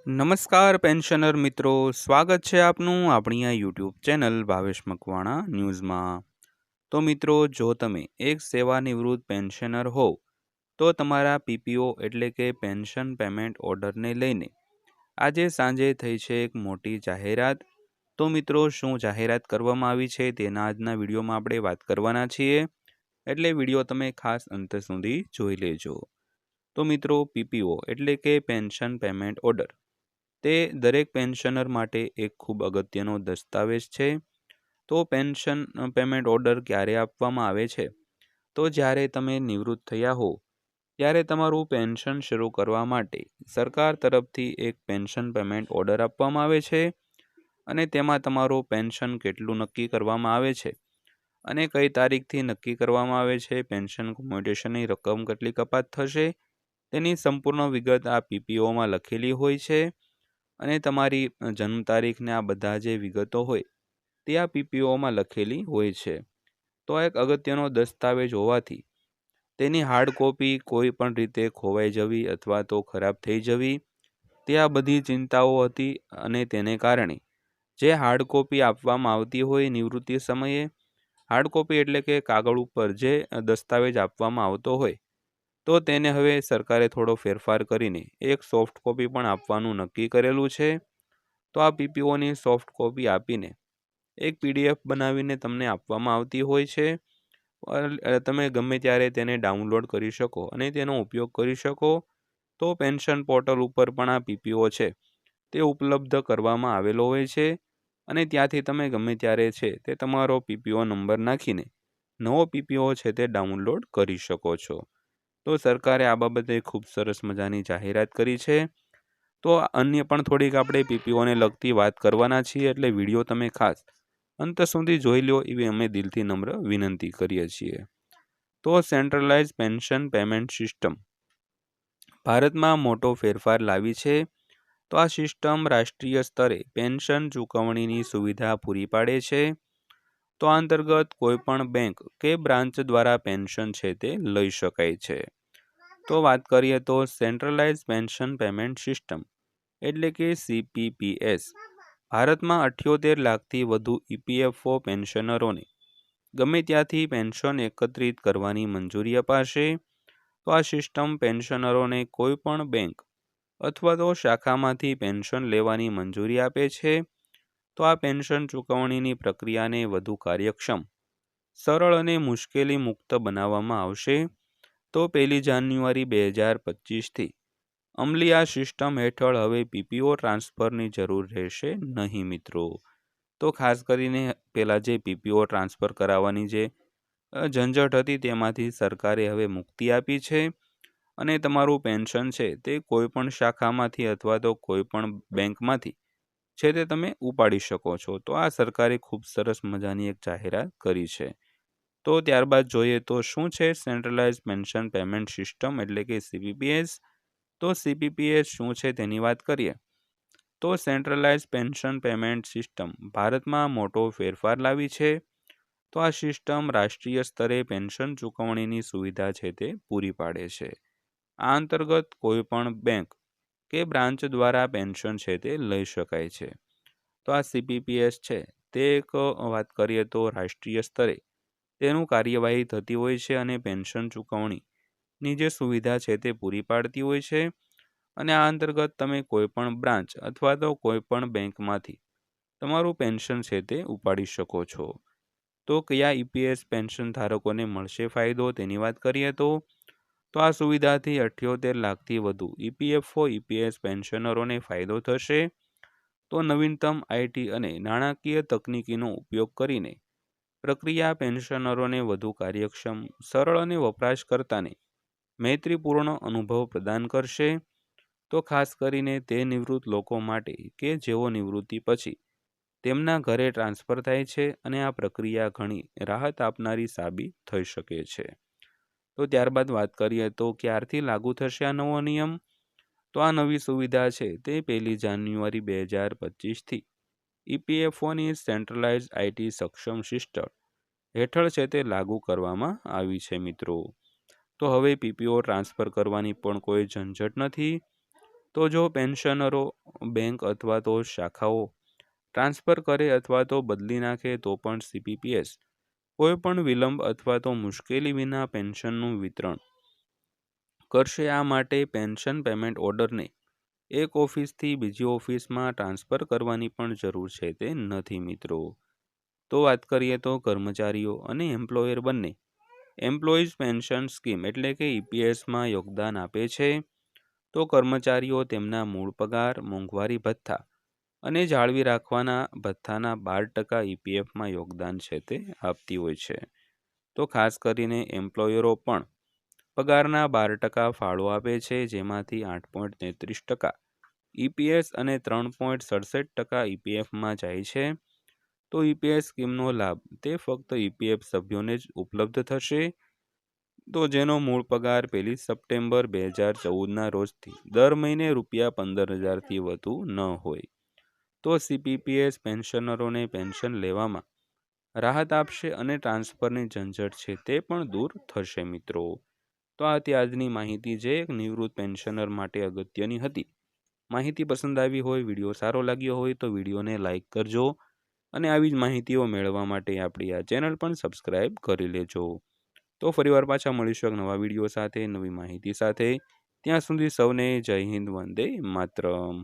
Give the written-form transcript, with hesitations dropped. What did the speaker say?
નમસ્કાર પેન્શનર મિત્રો, સ્વાગત છે આપનું આપણી આ યુટ્યુબ ચેનલ ભાવેશ મકવાણા ન્યૂઝમાં। તો મિત્રો, જો તમે એક સેવાનિવૃત્ત પેન્શનર હોવ તો તમારા પીપીઓ એટલે કે પેન્શન પેમેન્ટ ઓર્ડરને લઈને આજે સાંજે થઈ છે એક મોટી જાહેરાત। તો મિત્રો, શું જાહેરાત કરવામાં આવી છે તેના આજના વિડીયોમાં આપણે વાત કરવાના છીએ, એટલે વિડીયો તમે ખાસ અંત સુધી જોઈ લેજો। તો મિત્રો, પીપીઓ એટલે કે પેન્શન પેમેન્ટ ઓર્ડર તે દરેક પેન્શનર માટે એક ખૂબ અગત્યનો દસ્તાવેજ છે। તો પેન્શન પેમેન્ટ ઓર્ડર ક્યારે આપવામાં આવે છે? તો જ્યારે તમે નિવૃત્ત થયા હો ત્યારે તમારું પેન્શન શરૂ કરવા માટે સરકાર તરફથી એક પેન્શન પેમેન્ટ ઓર્ડર આપવામાં આવે છે અને તેમાં તમારું પેન્શન કેટલું નક્કી કરવામાં આવે છે અને કઈ તારીખથી નક્કી કરવામાં આવે છે, પેન્શન કોમ્યુટેશનની રકમ કેટલી કપાત થશે તેની સંપૂર્ણ વિગત આ પીપીઓમાં લખેલી હોય છે અને તમારી જન્મ તારીખને આ બધા જે વિગતો હોય તે આ પીપીઓમાં લખેલી હોય છે। તો આ એક અગત્યનો દસ્તાવેજ હોવાથી તેની હાર્ડ કોપી કોઈ પણ રીતે ખોવાઈ જવી અથવા તો ખરાબ થઈ જવી તે આ બધી ચિંતાઓ હતી અને તેને કારણે જે હાર્ડ કોપી આપવામાં આવતી હોય નિવૃત્તિ સમયે, હાર્ડ કોપી એટલે કે કાગળ ઉપર જે દસ્તાવેજ આપવામાં આવતો હોય તો તેને હવે સરકારે થોડો ફેરફાર કરીને એક સોફ્ટ કોપી પણ આપવાનું નક્કી કરેલું છે। તો આ પીપીઓની સોફ્ટ કોપી આપીને એક પીડીએફ બનાવીને તમને આપવામાં આવતી હોય છે। તમે ગમે ત્યારે તેને ડાઉનલોડ કરી શકો અને તેનો ઉપયોગ કરી શકો। તો પેન્શન પોર્ટલ ઉપર પણ આ પીપીઓ છે તે ઉપલબ્ધ કરવામાં આવેલો હોય છે અને ત્યાંથી તમે ગમે ત્યારે છે તે તમારો પીપીઓ નંબર નાખીને નવો પીપીઓ છે તે ડાઉનલોડ કરી શકો છો। તો સરકારે આ બાબતે ખૂબ સરસ મજાની જાહેરાત કરી છે। તો અન્ય પણ થોડીક આપણે પીપીઓને લગતી વાત કરવાના છીએ, એટલે વિડીયો તમે ખાસ અંત સુધી જોઈ લો એવી અમે દિલથી નમ્ર વિનંતી કરીએ છીએ। તો સેન્ટ્રલાઇઝ પેન્શન પેમેન્ટ સિસ્ટમ ભારતમાં મોટો ફેરફાર લાવી છે। તો આ સિસ્ટમ રાષ્ટ્રીય સ્તરે પેન્શન ચૂકવણીની સુવિધા પૂરી પાડે છે। તો આ અંતર્ગત કોઈપણ બેંક કે બ્રાન્ચ દ્વારા પેન્શન છે તે લઈ શકાય છે। તો વાત કરીએ તો સેન્ટ્રલાઇઝ પેન્શન પેમેન્ટ સિસ્ટમ એટલે કે સીપીપીએસ ભારતમાં 78 લાખથી વધુ ઈપીએફઓ પેન્શનરોને ગમે ત્યાંથી પેન્શન એકત્રિત કરવાની મંજૂરી અપાશે। તો આ સિસ્ટમ પેન્શનરોને કોઈ પણ બેંક અથવા તો શાખામાંથી પેન્શન લેવાની મંજૂરી આપે છે। તો આ પેન્શન ચૂકવણીની પ્રક્રિયાને વધુ કાર્યક્ષમ, સરળ અને મુશ્કેલી મુક્ત બનાવવામાં આવશે। તો 1 જાન્યુઆરી 2025થી અમલી આ સિસ્ટમ હેઠળ હવે પીપીઓ ટ્રાન્સફરની જરૂર રહેશે નહીં મિત્રો। તો ખાસ કરીને પહેલાં જે પીપીઓ ટ્રાન્સફર કરાવવાની જે ઝંઝટ હતી તેમાંથી સરકારે હવે મુક્તિ આપી છે અને તમારું પેન્શન છે તે કોઈ પણ શાખામાંથી અથવા તો કોઈ પણ બેંકમાંથી છે તે તમે ઉપાડી શકો છો। તો આ સરકારે ખૂબ સરસ મજાની એક જાહેરાત કરી છે। તો ત્યારબાદ જોઈએ તો શું છે સેન્ટ્રલાઇઝ પેન્શન પેમેન્ટ સિસ્ટમ એટલે કે સીપીપીએસ। તો સીપીપીએસ શું છે તેની વાત કરીએ તો સેન્ટ્રલાઇઝ પેન્શન પેમેન્ટ સિસ્ટમ ભારતમાં મોટો ફેરફાર લાવી છે। તો આ સિસ્ટમ રાષ્ટ્રીય સ્તરે પેન્શન ચૂકવણીની સુવિધા છે તે પૂરી પાડે છે। આ અંતર્ગત કોઈ પણ બેંક કે બ્રાન્ચ દ્વારા પેન્શન છે તે લઈ શકાય છે। તો આ સીપીપીએસ છે તે એક વાત કરીએ તો રાષ્ટ્રીય સ્તરે તેનું કાર્યવાહી થતી હોય છે અને પેન્શન ચૂકવણીની જે સુવિધા છે તે પૂરી પાડતી હોય છે અને આ અંતર્ગત તમે કોઈ પણ બ્રાન્ચ અથવા તો કોઈ પણ બેંકમાંથી તમારું પેન્શન છે તે ઉપાડી શકો છો। તો કયા ઈપીએસ પેન્શન ધારકોને મળશે ફાયદો તેની વાત કરીએ તો આ સુવિધાથી 78 લાખથી વધુ ઈપીએફઓ ઈપીએસ પેન્શનરોને ફાયદો થશે। તો નવીનતમ આઈટી અને નાણાકીય તકનીકીનો ઉપયોગ કરીને પ્રક્રિયા પેન્શનરોને વધુ કાર્યક્ષમ, સરળ અને વપરાશકર્તાને મૈત્રીપૂર્ણ અનુભવ પ્રદાન કરશે। તો ખાસ કરીને તે નિવૃત્ત લોકો માટે કે જેઓ નિવૃત્તિ પછી તેમના ઘરે ટ્રાન્સફર થાય છે અને આ પ્રક્રિયા ઘણી રાહત આપનારી સાબિત થઈ શકે છે। તો ત્યારબાદ વાત કરીએ તો ક્યારથી લાગુ થશે આ નવો નિયમ? તો આ નવી સુવિધા છે તે 1 જાન્યુઆરી 2025થી ઈપીએફઓની સેન્ટ્રલાઇઝ આઈટી સક્ષમ સિસ્ટમ હેઠળ છે તે લાગુ કરવામાં આવી છે મિત્રો। તો હવે પીપીઓ ટ્રાન્સફર કરવાની પણ કોઈ ઝંઝટ નથી તો જો પેન્શનરો બેંક અથવા તો શાખાઓ ટ્રાન્સફર કરે અથવા તો બદલી નાખે તો પણ CPPS કોઈ પણ વિલંબ અથવા તો મુશ્કેલી વિના પેન્શનનું વિતરણ કરશે. આ માટે પેન્શન પેમેન્ટ ઓર્ડરને એક ઓફિસથી બીજી ઓફિસમાં ટ્રાન્સફર કરવાની પણ જરૂર છે તે નથી મિત્રો. તો વાત કરીએ તો કર્મચારીઓ અને એમ્પ્લોયર બંને એમ્પ્લોઈઝ પેન્શન સ્કીમ એટલે કે EPSમાં યોગદાન આપે છે. તો કર્મચારીઓ તેમના મૂળ પગાર, મોંઘવારી ભથ્થા અને જાળવી રાખવાના ભથ્થાના 12% EPFમાં યોગદાન છે તે આપતી હોય છે. તો ખાસ કરીને એમ્પ્લોયરો પણ પગારના 12% ફાળો આપે છે, જેમાંથી 8.33% EPS અને 3.67% EPFમાં જાય છે. તો EPS સ્કીમનો લાભ તે ફક્ત EPF સભ્યોને જ ઉપલબ્ધ થશે, તો જેનો મૂળ પગાર 1 સપ્ટેમ્બર 2014ના રોજથી દર મહિને ₹15,000થી વધુ ન હોય. તો CPPS પેન્શનરોને પેન્શન લેવામાં રાહત આપશે અને ટ્રાન્સફરની ઝંઝટ છે તે પણ દૂર થશે મિત્રો. તો આ હતી આજની માહિતી જે એક નિવૃત્ત પેન્શનર માટે અગત્યની હતી. માહિતી પસંદ આવી હોય, વિડીયો સારો લાગ્યો હોય તો વિડીયોને લાઇક કરજો અને આવી જ માહિતીઓ મેળવવા માટે આપણી આ ચેનલ પણ સબસ્ક્રાઈબ કરી લેજો. તો ફરીવાર પાછા મળીશું એક નવા વિડીયો સાથે, નવી માહિતી સાથે. ત્યાં સુધી સૌને જય હિન્દ, વંદે માતરમ.